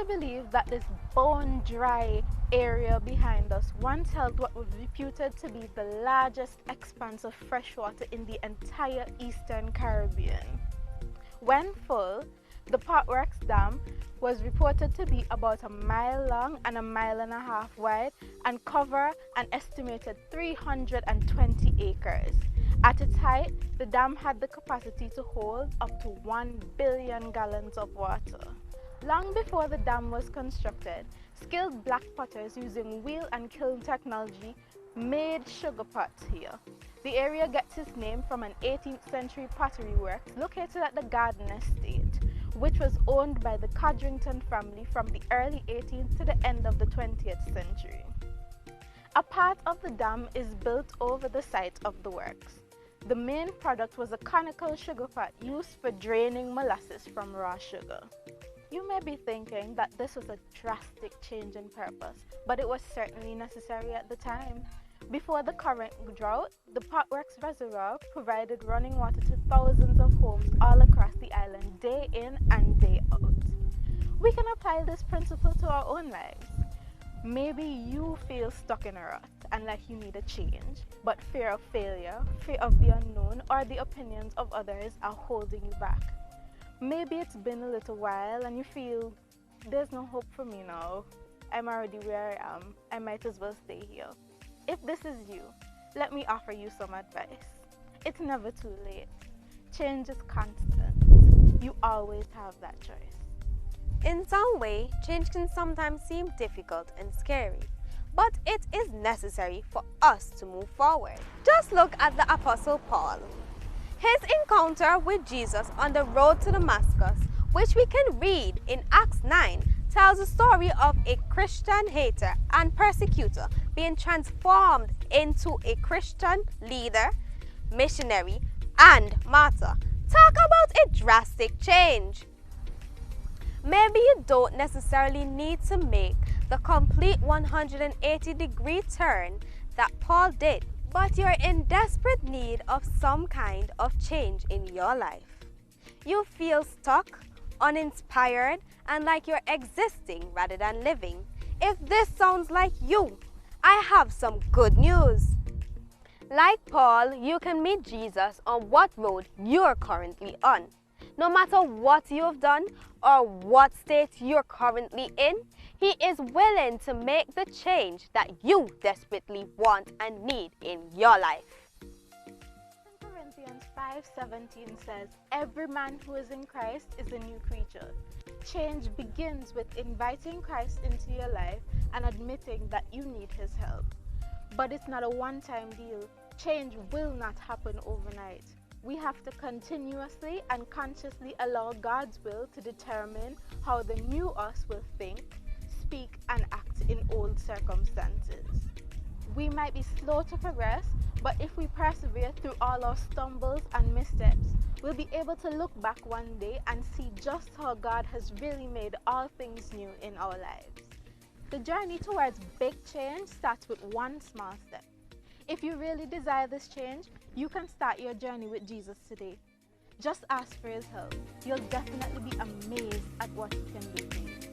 to believe that this bone-dry area behind us once held what was reputed to be the largest expanse of freshwater in the entire Eastern Caribbean. When full, the Potworks Dam was reported to be about a mile long and a mile and a half wide and cover an estimated 320 acres. At its height, the dam had the capacity to hold up to 1 billion gallons of water. Long before the dam was constructed, skilled black potters using wheel and kiln technology made sugar pots here. The area gets its name from an 18th century pottery works located at the Garden Estate, which was owned by the Codrington family from the early 18th to the end of the 20th century. A part of the dam is built over the site of the works. The main product was a conical sugar pot used for draining molasses from raw sugar. You may be thinking that this was a drastic change in purpose, but it was certainly necessary at the time. Before the current drought, the Potworks Reservoir provided running water to thousands of homes all across the island day in and day out. We can apply this principle to our own lives. Maybe you feel stuck in a rut and like you need a change, but fear of failure, fear of the unknown, or the opinions of others are holding you back. Maybe it's been a little while and you feel there's no hope for me now. I'm already where I am. I might as well stay here. If this is you, let me offer you some advice. It's never too late. Change is constant. You always have that choice. In some way, change can sometimes seem difficult and scary, but it is necessary for us to move forward. Just look at the Apostle Paul. His encounter with Jesus on the road to Damascus, which we can read in Acts 9, tells the story of a Christian hater and persecutor being transformed into a Christian leader, missionary, and martyr. Talk about a drastic change. Maybe you don't necessarily need to make the complete 180-degree turn that Paul did, but you're in desperate need of some kind of change in your life. You feel stuck, uninspired, and like you're existing rather than living. If this sounds like you, I have some good news. Like Paul, you can meet Jesus on what road you're currently on. No matter what you've done or what state you're currently in, He is willing to make the change that you desperately want and need in your life. Corinthians 5:17 says, "Every man who is in Christ is a new creature." Change begins with inviting Christ into your life and admitting that you need His help. But it's not a one-time deal. Change will not happen overnight. We have to continuously and consciously allow God's will to determine how the new us will think, speak, and act in old circumstances. We might be slow to progress, but if we persevere through all our stumbles and missteps, we'll be able to look back one day and see just how God has really made all things new in our lives. The journey towards big change starts with one small step. If you really desire this change, you can start your journey with Jesus today. Just ask for His help. You'll definitely be amazed at what He can do for you.